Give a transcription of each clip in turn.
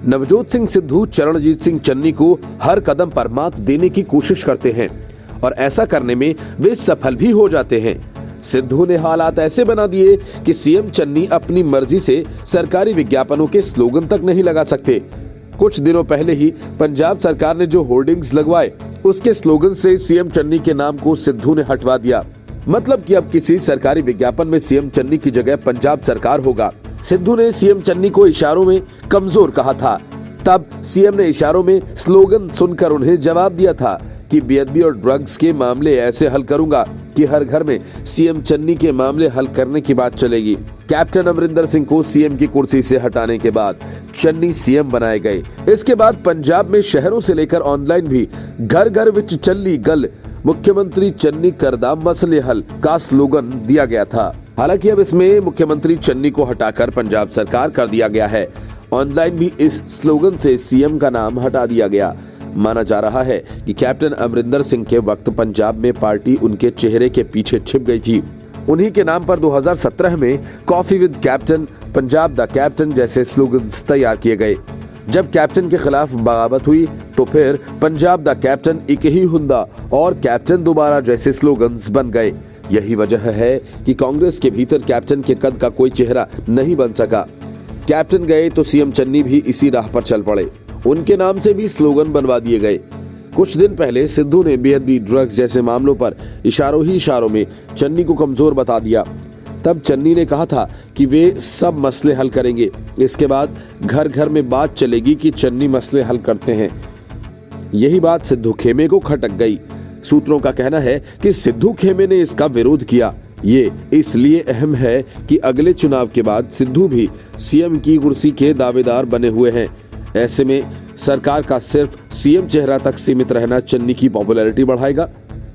नवजोत सिंह सिद्धू चरणजीत सिंह चन्नी को हर कदम पर मात देने की कोशिश करते हैं और ऐसा करने में वे सफल भी हो जाते हैं। सिद्धू ने हालात ऐसे बना दिए कि सीएम चन्नी अपनी मर्जी से सरकारी विज्ञापनों के स्लोगन तक नहीं लगा सकते। कुछ दिनों पहले ही पंजाब सरकार ने जो होर्डिंग्स लगवाए, उसके स्लोगन से सीएम चन्नी के नाम को सिद्धू ने हटवा दिया। मतलब कि अब किसी सरकारी विज्ञापन में सीएम चन्नी की जगह पंजाब सरकार होगा। सिद्धू ने सीएम चन्नी को इशारों में कमजोर कहा था। तब सीएम ने इशारों में स्लोगन सुनकर उन्हें जवाब दिया था कि बेअदबी और ड्रग्स के मामले ऐसे हल करूंगा कि हर घर में सीएम चन्नी के मामले हल करने की बात चलेगी। कैप्टन अमरिंदर सिंह को सीएम की कुर्सी से हटाने के बाद चन्नी सीएम बनाए गए। इसके बाद पंजाब में शहरों से लेकर ऑनलाइन भी घर घर विच चली गल, मुख्यमंत्री चन्नी करदा मसले हल का स्लोगन दिया गया था। हालांकि अब इसमें मुख्यमंत्री चन्नी को हटाकर पंजाब सरकार कर दिया गया है। ऑनलाइन भी इस स्लोगन से सीएम का नाम हटा दिया गया। माना जा रहा है कि कैप्टन अमरिंदर सिंह के वक्त पंजाब में पार्टी उनके चेहरे के पीछे छिप गई थी। उन्हीं के नाम पर 2017 में coffee with captain, Punjab the captain जैसे स्लोगन्स तैयार किए गए। जब कैप्टन के खिलाफ बगावत हुई तो फिर पंजाब द कैप्टन एक ही हुंदा और कैप्टन दोबारा जैसे स्लोगन्स बन गए। यही वजह है कि कांग्रेस के भीतर कैप्टन के कद का कोई चेहरा नहीं बन सका। कैप्टन गए तो सीएम चन्नी भी इसी राह पर चल पड़े। उनके नाम से भी स्लोगन बनवा दिए गए। कुछ दिन पहले सिद्धू ने बेअदबी, ड्रग्स जैसे मामलों पर इशारों ही इशारों में चन्नी को कमजोर बता दिया। तब चन्नी ने कहा था कि वे सब मसले हल करेंगे। इसके बाद घर घर में बात चलेगी कि चन्नी मसले हल करते हैं। यही बात सिद्धू खेमे को खटक गई। सूत्रों का कहना है कि सिद्धू खेमे ने इसका विरोध किया। ये इसलिए अहम है कि अगले चुनाव के बाद सिद्धू भी सीएम की कुर्सी के दावेदार बने हुए हैं। ऐसे में सरकार का सिर्फ सीएम चेहरा तक सीमित रहना चन्नी की पॉपुलैरिटी बढ़ाएगा,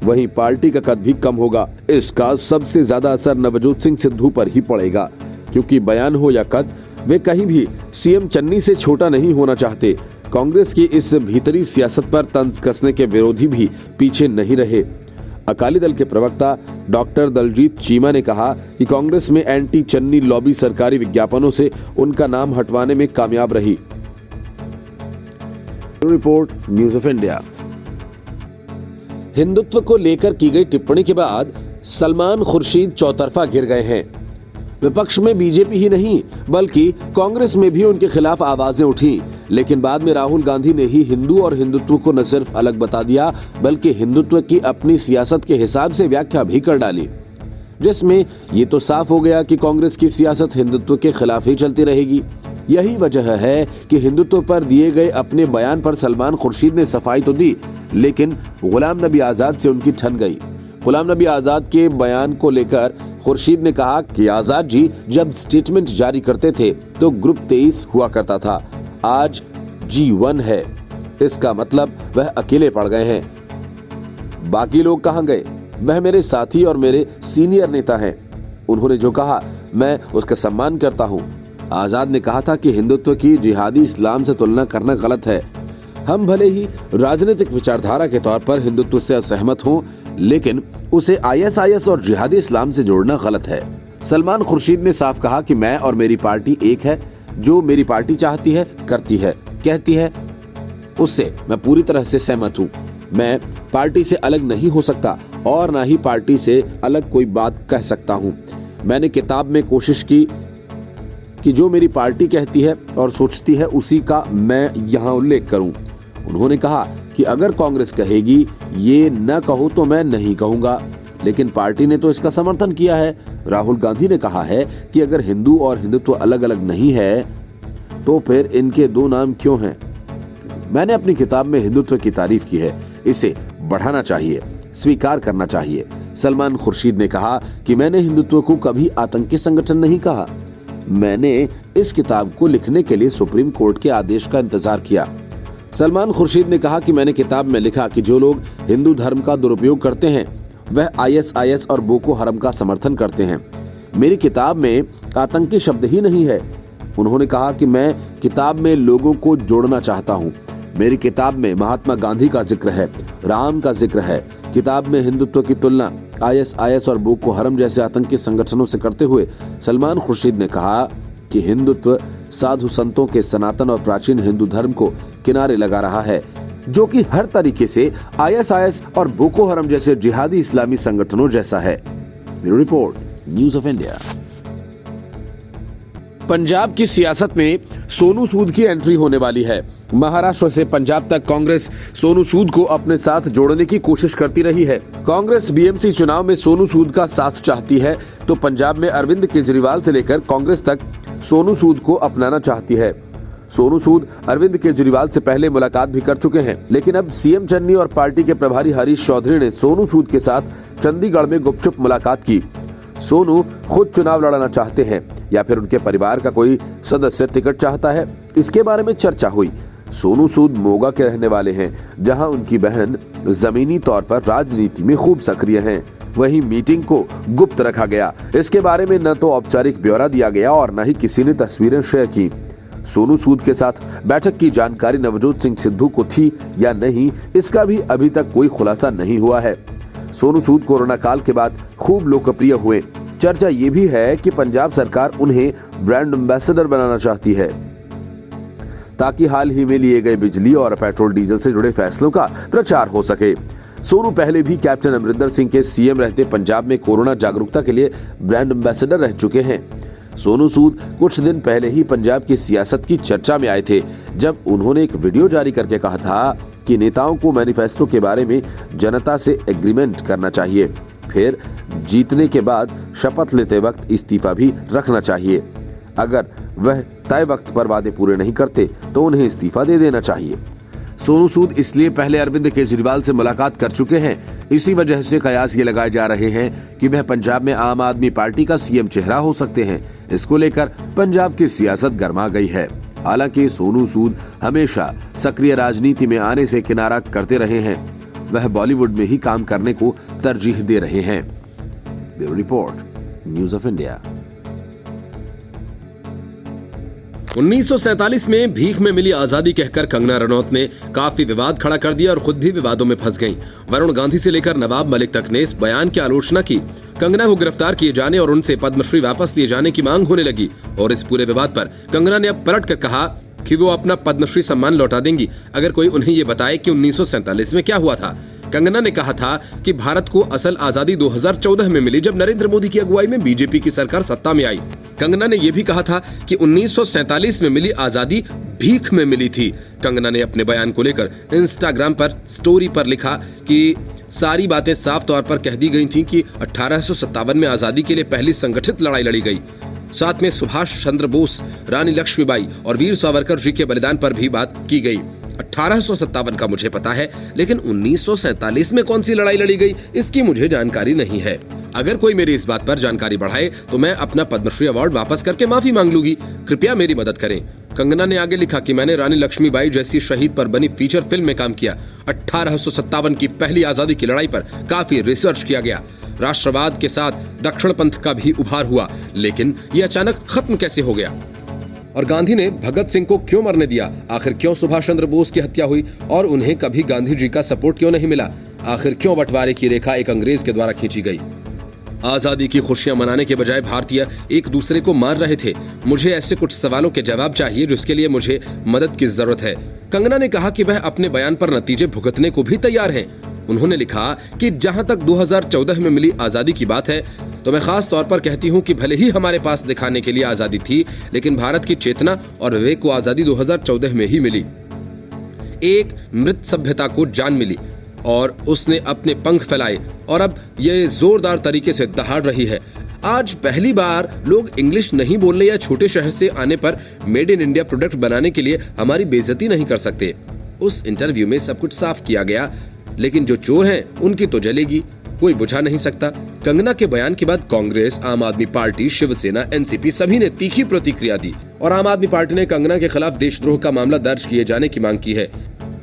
वहीं पार्टी का कद भी कम होगा। इसका सबसे ज्यादा असर नवजोत सिंह सिद्धू पर ही पड़ेगा, क्योंकि बयान हो या कद, वे कहीं भी सीएम चन्नी से छोटा नहीं होना चाहते। कांग्रेस की इस भीतरी सियासत पर तंज कसने के विरोधी भी पीछे नहीं रहे। अकाली दल के प्रवक्ता डॉक्टर दलजीत चीमा ने कहा कि कांग्रेस में एंटी चन्नी लॉबी सरकारी विज्ञापनों से उनका नाम हटवाने में कामयाब रही। Report, news of India. Hindutva को लेकर की गई टिप्पणी के बाद सलमान खुर्शीद चौतरफा घिर गए हैं। विपक्ष में बीजेपी ही नहीं बल्कि कांग्रेस में भी उनके खिलाफ आवाजें उठी, लेकिन बाद में राहुल गांधी ने ही हिंदू और हिंदुत्व को न सिर्फ अलग बता दिया बल्कि हिंदुत्व की अपनी सियासत के हिसाब से व्याख्या भी कर डाली, जिसमें ये तो साफ हो गया कि कांग्रेस की सियासत हिंदुत्व के खिलाफ ही चलती रहेगी। यही वजह है कि हिंदुत्व पर दिए गए अपने बयान पर सलमान खुर्शीद ने सफाई तो दी, लेकिन गुलाम नबी आजाद से उनकी ठन गई। गुलाम नबी आजाद के बयान को लेकर खुर्शीद ने कहा कि आजाद जी जब स्टेटमेंट जारी करते थे तो ग्रुप 23 हुआ करता था, आज G1 है। इसका मतलब वह अकेले पड़ गए हैं। बाकी लोग कहां गए? वह मेरे साथी और मेरे सीनियर नेता हैं। उन्होंने जो कहा मैं उसका सम्मान करता हूं। आजाद ने कहा था कि हिंदुत्व की जिहादी इस्लाम से तुलना करना गलत है। हम भले ही राजनीतिक विचारधारा के तौर पर हिंदुत्व से असहमत हों, लेकिन उसे ISIS और जिहादी इस्लाम से जोड़ना गलत है। सलमान खुर्शीद ने साफ कहा कि मैं और मेरी पार्टी एक है। जो मेरी पार्टी चाहती है, करती है, कहती है, उससे मैं पूरी तरह से सहमत हूँ। मैं पार्टी से अलग नहीं हो सकता और ना ही पार्टी से अलग कोई बात कह सकता हूँ। मैंने किताब में कोशिश की कि जो मेरी पार्टी कहती है और सोचती है उसी का मैं यहाँ उल्लेख करूँ। उन्होंने कहा कि अगर कांग्रेस कहेगी ये न कहो तो मैं नहीं कहूँगा, लेकिन पार्टी ने तो इसका समर्थन किया है। राहुल गांधी ने कहा है कि अगर हिंदू और हिंदुत्व अलग अलग नहीं है तो फिर इनके दो नाम क्यों हैं? मैंने अपनी किताब में हिंदुत्व की तारीफ की है, इसे बढ़ाना चाहिए, स्वीकार करना चाहिए। सलमान खुर्शीद ने कहा कि मैंने हिंदुत्व को कभी आतंकी संगठन नहीं कहा। मैंने इस किताब को लिखने के लिए सुप्रीम कोर्ट के आदेश का इंतजार किया। सलमान खुर्शीद ने कहा कि मैंने किताब में लिखा कि जो लोग हिंदू धर्म का दुरुपयोग करते हैं वह ISIS और बोको हरम का समर्थन करते हैं। मेरी किताब में आतंकी शब्द ही नहीं है। उन्होंने कहा कि मैं किताब में लोगों को जोड़ना चाहता हूँ। मेरी किताब में महात्मा गांधी का जिक्र है, राम का जिक्र है। किताब में हिंदुत्व की तुलना ISIS और बोको हरम जैसे आतंकी संगठनों से करते हुए सलमान खुर्शीद ने कहा कि हिंदुत्व साधु संतों के सनातन और प्राचीन हिंदू धर्म को किनारे लगा रहा है, जो कि हर तरीके से ISIS और बोको हरम जैसे जिहादी इस्लामी संगठनों जैसा है। Bureau report, news of India. Punjab की सियासत में सोनू सूद की एंट्री होने वाली है। महाराष्ट्र से पंजाब तक कांग्रेस सोनू सूद को अपने साथ जोड़ने की कोशिश करती रही है। कांग्रेस BMC चुनाव में सोनू सूद का साथ चाहती है, तो पंजाब में अरविंद केजरीवाल से लेकर कांग्रेस तक सोनू सूद को अपनाना चाहती है। सोनू सूद अरविंद केजरीवाल से पहले मुलाकात भी कर चुके हैं, लेकिन अब CM चन्नी और पार्टी के प्रभारी हरीश चौधरी ने सोनू सूद के साथ चंडीगढ़ में गुपचुप मुलाकात की। सोनू खुद चुनाव लड़ना चाहते हैं या फिर उनके परिवार का कोई सदस्य टिकट चाहता है, इसके बारे में चर्चा हुई। सोनू सूद मोगा के रहने वाले हैं, जहां उनकी बहन जमीनी तौर पर राजनीति में खूब सक्रिय हैं। वहीं मीटिंग को गुप्त रखा गया। इसके बारे में न तो औपचारिक ब्यौरा दिया गया और न ही किसी ने तस्वीरें शेयर की। सोनू सूद के साथ बैठक की जानकारी नवजोत सिंह सिद्धू को थी या नहीं, इसका भी अभी तक कोई खुलासा नहीं हुआ है। सोनू सूद कोरोना काल के बाद खूब लोकप्रिय हुए। चर्चा ये भी है कि पंजाब सरकार उन्हें ब्रांड एम्बेसडर बनाना चाहती है, ताकि हाल ही में लिए गए बिजली और पेट्रोल डीजल से जुड़े फैसलों का प्रचार हो सके। सोनू पहले भी कैप्टन अमरिंदर सिंह के CM रहते पंजाब में कोरोना जागरूकता के लिए ब्रांड एम्बेसडर रह चुके हैं। सोनू सूद कुछ दिन पहले ही पंजाब की सियासत की चर्चा में आए थे, जब उन्होंने एक वीडियो जारी करके कहा था कि नेताओं को मैनिफेस्टो के बारे में जनता से एग्रीमेंट करना चाहिए, फिर जीतने के बाद शपथ लेते वक्त इस्तीफा भी रखना चाहिए। अगर वह तय वक्त पर वादे पूरे नहीं करते तो उन्हें इस्तीफा दे देना चाहिए। सोनू सूद इसलिए पहले अरविंद केजरीवाल से मुलाकात कर चुके हैं। इसी वजह से कयास ये लगाए जा रहे हैं कि वह पंजाब में आम आदमी पार्टी का CM चेहरा हो सकते हैं। इसको लेकर पंजाब की सियासत गर्मा गई है। हालांकि सोनू सूद हमेशा सक्रिय राजनीति में आने से किनारा करते रहे हैं। वह बॉलीवुड में ही काम करने को तरजीह दे रहे हैं। Bureau report, news of India. 1947 में भीख में मिली आजादी कहकर कंगना रनौत ने काफी विवाद खड़ा कर दिया और खुद भी विवादों में फंस गईं। वरुण गांधी से लेकर नवाब मलिक तक ने इस बयान की आलोचना की। कंगना को गिरफ्तार किए जाने और उनसे पद्मश्री वापस लिए जाने की मांग होने लगी और इस पूरे विवाद पर कंगना ने अब पलट कर कहा कि वो अपना पद्मश्री सम्मान लौटा देंगी अगर कोई उन्हें ये बताए कि 1947 में क्या हुआ था। कंगना ने कहा था कि भारत को असल आजादी 2014 में मिली, जब नरेंद्र मोदी की अगुवाई में बीजेपी की सरकार सत्ता में आई। कंगना ने यह भी कहा था कि 1947 में मिली आजादी भीख में मिली थी। कंगना ने अपने बयान को लेकर इंस्टाग्राम पर स्टोरी पर लिखा कि सारी बातें साफ तौर पर कह दी गई थी कि 1857 में आजादी के लिए पहली संगठित लड़ाई लड़ी गई। साथ में सुभाष चंद्र बोस, रानी लक्ष्मीबाई और वीर सावरकर जी के बलिदान पर भी बात की गई। 1857 का मुझे पता है, लेकिन 1947 में कौन सी लड़ाई लड़ी गई इसकी मुझे जानकारी नहीं है। अगर कोई मेरी इस बात पर जानकारी बढ़ाए तो मैं अपना पद्मश्री अवार्ड वापस करके माफी मांग लूंगी। कृपया मेरी मदद करें। कंगना ने आगे लिखा कि मैंने रानी लक्ष्मीबाई जैसी शहीद पर बनी फीचर फिल्म में काम किया। 1857 की पहली आजादी की लड़ाई पर काफी रिसर्च किया गया। राष्ट्रवाद के साथ दक्षिण पंथ का भी उभार हुआ, लेकिन ये अचानक खत्म कैसे हो गया? और गांधी ने भगत सिंह को क्यों मरने दिया? आखिर क्यों सुभाष चंद्र बोस की हत्या हुई और उन्हें कभी गांधी जी का सपोर्ट क्यों नहीं मिला? आखिर क्यों बंटवारे की रेखा एक अंग्रेज के द्वारा खींची गई? आजादी की खुशियां मनाने के बजाय भारतीय एक दूसरे को मार रहे थे। मुझे ऐसे कुछ सवालों के जवाब चाहिए जिसके लिए मुझे मदद की जरूरत है। कंगना ने कहा कि वह अपने बयान पर नतीजे भुगतने को भी तैयार हैं। उन्होंने लिखा कि जहां तक 2014 में मिली आजादी की बात है, तो मैं खास तौर पर कहती हूं कि भले ही हमारे पास दिखाने के लिए आजादी थी, लेकिन भारत की चेतना और विवेक को आजादी 2014 में ही मिली। एक मृत सभ्यता को जान मिली और उसने अपने पंख फैलाए और अब ये जोरदार तरीके से दहाड़ रही है। आज पहली बार लोग इंग्लिश नहीं बोलने या छोटे शहर से आने पर मेड इन इंडिया प्रोडक्ट बनाने के लिए हमारी बेइज्जती नहीं कर सकते। उस इंटरव्यू में सब कुछ साफ किया गया, लेकिन जो चोर हैं उनकी तो जलेगी, कोई बुझा नहीं सकता। कंगना के बयान के बाद कांग्रेस, आम आदमी पार्टी, शिवसेना, एनसीपी सभी ने तीखी प्रतिक्रिया दी और आम आदमी पार्टी ने कंगना के खिलाफ देशद्रोह का मामला दर्ज किए जाने की मांग की है।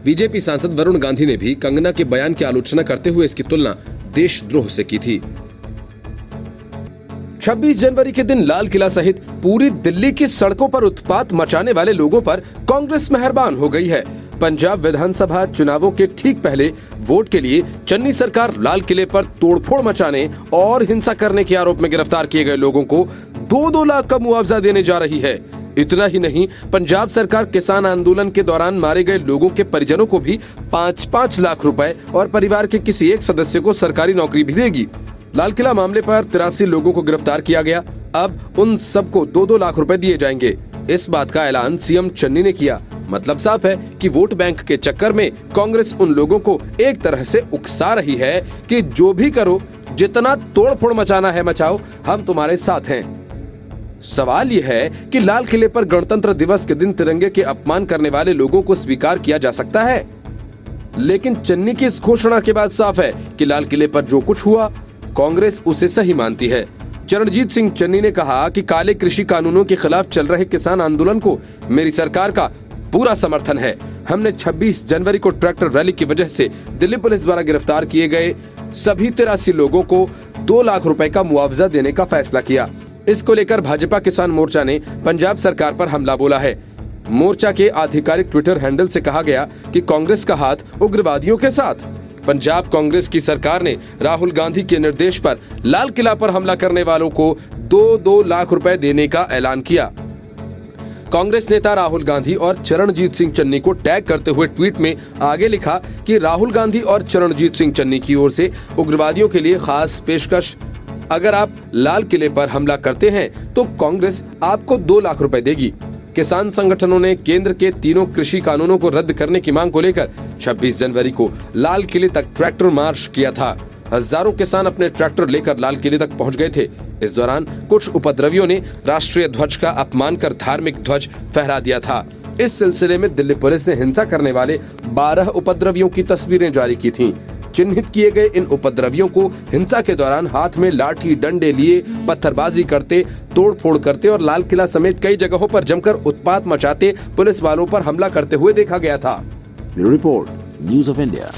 बीजेपी सांसद वरुण गांधी ने भी कंगना के बयान की आलोचना करते हुए इसकी तुलना देशद्रोह से की थी। 26 जनवरी के दिन लाल किला सहित पूरी दिल्ली की सड़कों पर उत्पात मचाने वाले लोगों पर कांग्रेस मेहरबान हो गई है। पंजाब विधानसभा चुनावों के ठीक पहले वोट के लिए चन्नी सरकार लाल किले पर तोड़फोड़ मचाने और हिंसा करने के आरोप में गिरफ्तार किए गए लोगों को 2-2 लाख का मुआवजा देने जा रही है। इतना ही नहीं, पंजाब सरकार किसान आंदोलन के दौरान मारे गए लोगों के परिजनों को भी 5-5 लाख रुपए और परिवार के किसी एक सदस्य को सरकारी नौकरी भी देगी। लाल किला मामले पर 83 लोगों को गिरफ्तार किया गया। अब उन सबको 2-2 लाख रुपए दिए जाएंगे। इस बात का ऐलान सीएम चन्नी ने किया। मतलब साफ है कि वोट बैंक के चक्कर में कांग्रेस उन लोगों को एक तरह से उकसा रही है कि जो भी करो, जितना तोड़फोड़ मचाना है मचाओ, हम तुम्हारे साथ हैं। सवाल यह है कि लाल किले पर गणतंत्र दिवस के दिन तिरंगे के अपमान करने वाले लोगों को स्वीकार किया जा सकता है, लेकिन चन्नी की इस घोषणा के बाद साफ है कि लाल किले पर जो कुछ हुआ कांग्रेस उसे सही मानती है। चरणजीत सिंह चन्नी ने कहा कि काले कृषि कानूनों के खिलाफ चल रहे किसान आंदोलन को मेरी सरकार का पूरा समर्थन है। हमने 26 जनवरी को ट्रैक्टर रैली की वजह से दिल्ली पुलिस द्वारा गिरफ्तार किए गए सभी 83 लोगों को 2 लाख रुपए का मुआवजा देने का फैसला किया। इसको लेकर भाजपा किसान मोर्चा ने पंजाब सरकार पर हमला बोला है। मोर्चा के आधिकारिक ट्विटर हैंडल से कहा गया कि कांग्रेस का हाथ उग्रवादियों के साथ। पंजाब कांग्रेस की सरकार ने राहुल गांधी के निर्देश पर लाल किला पर हमला करने वालों को 2-2 लाख रुपए देने का ऐलान किया। कांग्रेस नेता राहुल गांधी और चरणजीत सिंह चन्नी को टैग करते हुए ट्वीट में आगे लिखा कि राहुल गांधी और चरणजीत सिंह चन्नी की ओर से उग्रवादियों के लिए खास पेशकश। अगर आप लाल किले पर हमला करते हैं तो कांग्रेस आपको 2 लाख रुपए देगी। किसान संगठनों ने केंद्र के तीनों कृषि कानूनों को रद्द करने की मांग को लेकर 26 जनवरी को लाल किले तक ट्रैक्टर मार्च किया था। हजारों किसान अपने ट्रैक्टर लेकर लाल किले तक पहुंच गए थे। इस दौरान कुछ उपद्रवियों ने राष्ट्रीय ध्वज का अपमान कर धार्मिक ध्वज फहरा दिया था। इस सिलसिले में दिल्ली पुलिस ने हिंसा करने वाले 12 उपद्रवियों की तस्वीरें जारी की थीं। चिन्हित किए गए इन उपद्रवियों को हिंसा के दौरान हाथ में लाठी डंडे लिए पत्थरबाजी करते, तोड़फोड़ करते और लाल किला समेत कई जगहों पर जमकर उत्पात मचाते पुलिस वालों पर हमला करते हुए देखा गया था। Bureau report, news of India.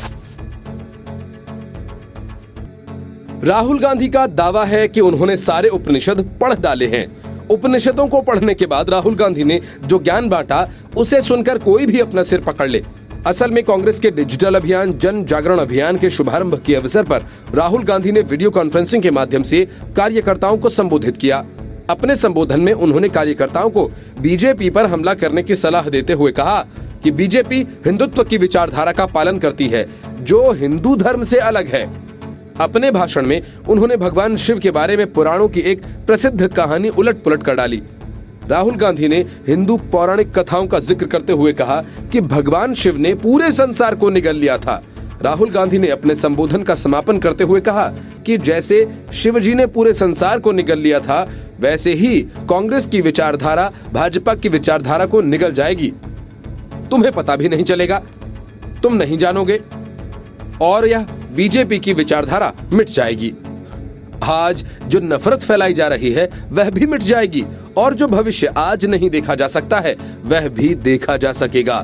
Rahul Gandhi का दावा है कि उन्होंने सारे उपनिषद पढ़ डाले हैं। उपनिषदों को पढ़ने के बाद राहुल गांधी ने जो ज्ञान बांटा उसे सुनकर कोई भी अपना सिर पकड़ ले। असल में कांग्रेस के डिजिटल अभियान जन जागरण अभियान के शुभारंभ के अवसर पर राहुल गांधी ने वीडियो कॉन्फ्रेंसिंग के माध्यम से कार्यकर्ताओं को संबोधित किया। अपने संबोधन में उन्होंने कार्यकर्ताओं को बीजेपी पर हमला करने की सलाह देते हुए कहा कि बीजेपी हिंदुत्व की विचारधारा का पालन करती है जो हिंदू धर्म से अलग है। अपने भाषण में उन्होंने भगवान शिव के बारे में पुराणों की एक प्रसिद्ध कहानी उलट पुलट कर डाली। राहुल गांधी ने हिंदू पौराणिक कथाओं का जिक्र करते हुए कहा कि भगवान शिव ने पूरे संसार को निगल लिया था। राहुल गांधी ने अपने संबोधन का समापन करते हुए कहा कि जैसे शिवजी ने पूरे संसार को निगल लिया था, वैसे ही कांग्रेस की विचारधारा भाजपा की विचारधारा को निगल जाएगी। तुम्हें पता भी नहीं चलेगा, तुम नहीं जानोगे, और यह बीजेपी की विचारधारा मिट जाएगी। आज जो नफरत फैलाई जा रही है वह भी मिट जाएगी, और जो भविष्य आज नहीं देखा जा सकता है वह भी देखा जा सकेगा।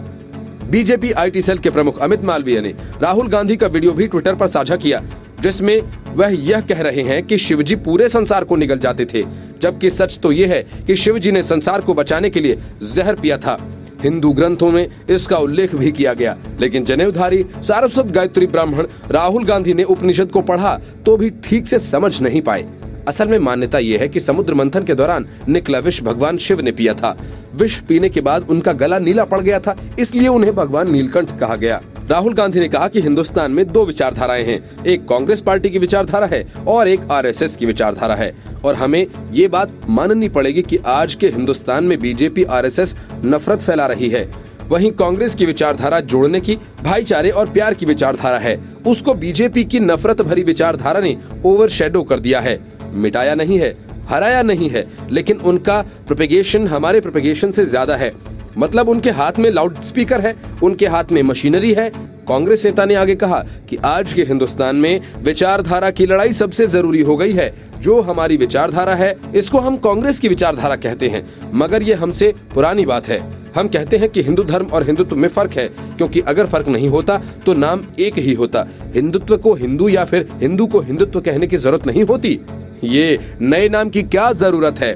बीजेपी आईटी सेल के प्रमुख अमित मालवीय ने राहुल गांधी का वीडियो भी ट्विटर पर साझा किया, जिसमें वह यह कह रहे हैं कि शिवजी पूरे संसार को निगल जाते थे, जबकि सच तो यह है कि शिवजी ने संसार को बचाने के लिए जहर पिया था। हिंदू ग्रंथों में इसका उल्लेख भी किया गया, लेकिन जनेऊधारी सारस्वत गायत्री ब्राह्मण राहुल गांधी ने उपनिषद को पढ़ा तो भी ठीक से समझ नहीं पाए। असल में मान्यता यह है कि समुद्र मंथन के दौरान निकला विष भगवान शिव ने पिया था। विष पीने के बाद उनका गला नीला पड़ गया था, इसलिए उन्हें भगवान नीलकंठ कहा गया। राहुल गांधी ने कहा कि हिंदुस्तान में 2 विचारधाराएं हैं, एक कांग्रेस पार्टी की विचारधारा है और एक आरएसएस की विचारधारा है, और हमें ये बात माननी पड़ेगी कि आज के हिंदुस्तान में बीजेपी आरएसएस नफरत फैला रही है। वहीं कांग्रेस की विचारधारा जोड़ने की, भाईचारे और प्यार की विचारधारा है, उसको बीजेपी की नफरत भरी विचारधारा ने ओवरशैडो कर दिया है। मिटाया नहीं है, हराया नहीं है, लेकिन उनका प्रोपेगेशन हमारे प्रोपेगेशन से ज्यादा है। मतलब उनके हाथ में लाउड स्पीकर है, उनके हाथ में मशीनरी है। कांग्रेस नेता ने आगे कहा कि आज के हिंदुस्तान में विचारधारा की लड़ाई सबसे जरूरी हो गई है। जो हमारी विचारधारा है इसको हम कांग्रेस की विचारधारा कहते हैं, मगर ये हमसे पुरानी बात है। हम कहते हैं कि हिंदू धर्म और हिंदुत्व में फर्क है, क्योंकि अगर फर्क नहीं होता तो नाम एक ही होता। हिंदुत्व को हिंदू या फिर हिंदू को हिंदुत्व कहने की जरूरत नहीं होती। ये नए नाम की क्या जरूरत है।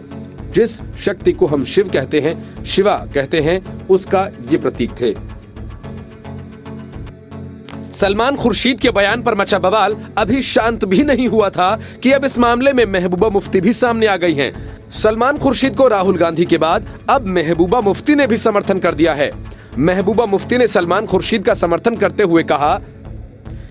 जिस शक्ति को हम शिव कहते हैं, शिवा कहते हैं, उसका ये प्रतीक थे। सलमान खुर्शीद के बयान पर मचा बवाल अभी शांत भी नहीं हुआ था कि अब इस मामले में महबूबा मुफ्ती भी सामने आ गई हैं। सलमान खुर्शीद को राहुल गांधी के बाद अब महबूबा मुफ्ती ने भी समर्थन कर दिया है। महबूबा मुफ्ती ने सलमान खुर्शीद का समर्थन करते हुए कहा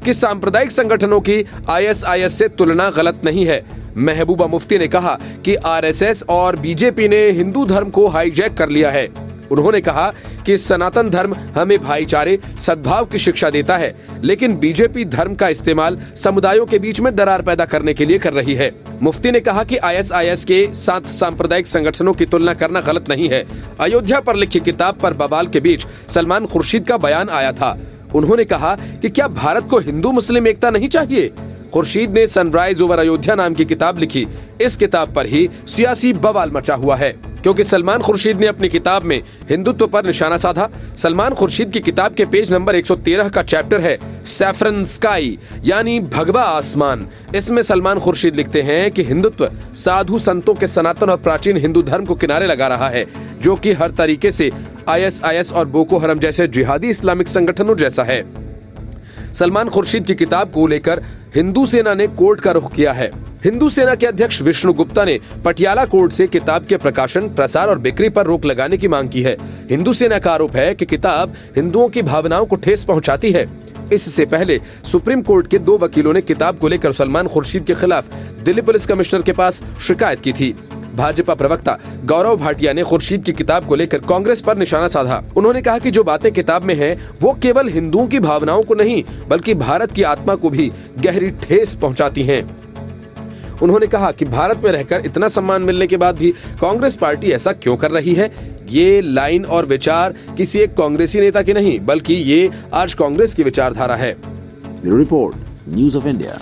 कि सांप्रदायिक संगठनों की आईएसआईएस से तुलना गलत नहीं है। महबूबा मुफ्ती ने कहा कि आरएसएस और बीजेपी ने हिंदू धर्म को हाईजैक कर लिया है। उन्होंने कहा कि सनातन धर्म हमें भाईचारे, सद्भाव की शिक्षा देता है, लेकिन बीजेपी धर्म का इस्तेमाल समुदायों के बीच में दरार पैदा करने के लिए कर रही है। मुफ्ती ने कहा कि आईएसआईएस के साथ सांप्रदायिक संगठनों की तुलना करना गलत नहीं है। अयोध्या पर लिखी किताब पर बवाल के बीच सलमान खुर्शीद का बयान आया था। उन्होंने कहा कि क्या भारत को हिंदू मुस्लिम एकता नहीं चाहिए? खुर्शीद ने सनराइज ओवर अयोध्या नाम की किताब लिखी। इस किताब पर ही सियासी बवाल मचा हुआ है, क्योंकि सलमान खुर्शीद ने अपनी किताब में हिंदुत्व पर निशाना साधा। सलमान खुर्शीद की किताब के पेज नंबर 113 का चैप्टर है सैफरन स्काई, यानी भगवा आसमान। इसमें सलमान खुर्शीद लिखते हैं कि हिंदुत्व साधु संतों के सनातन और प्राचीन हिंदू धर्म को किनारे लगा रहा है, जो कि हर तरीके से आईएसआईएस और बोको हरम जैसे जिहादी इस्लामिक संगठनों जैसा है। सलमान खुर्शीद की किताब को लेकर हिंदू सेना ने कोर्ट का रुख किया है। हिंदू सेना के अध्यक्ष विष्णु गुप्ता ने पटियाला कोर्ट से किताब के प्रकाशन, प्रसार और बिक्री पर रोक लगाने की मांग की है। हिंदू सेना का आरोप है कि किताब हिंदुओं की भावनाओं को ठेस पहुंचाती है। इससे पहले सुप्रीम कोर्ट के 2 वकीलों ने किताब को लेकर सलमान खुर्शीद के खिलाफ दिल्ली पुलिस कमिश्नर के पास शिकायत की थी। भाजपा प्रवक्ता गौरव भाटिया ने खुर्शीद की किताब को लेकर कांग्रेस पर निशाना साधा। उन्होंने कहा कि जो बातें किताब में हैं, वो केवल हिंदुओं की भावनाओं को नहीं, बल्कि भारत की आत्मा को भी गहरी ठेस पहुंचाती हैं। उन्होंने कहा कि भारत में रहकर इतना सम्मान मिलने के बाद भी कांग्रेस पार्टी ऐसा क्यों कर रही है? ये लाइन और विचार किसी एक कांग्रेसी नेता की नहीं, बल्कि ये आज कांग्रेस की विचारधारा है। Bureau report, news of India.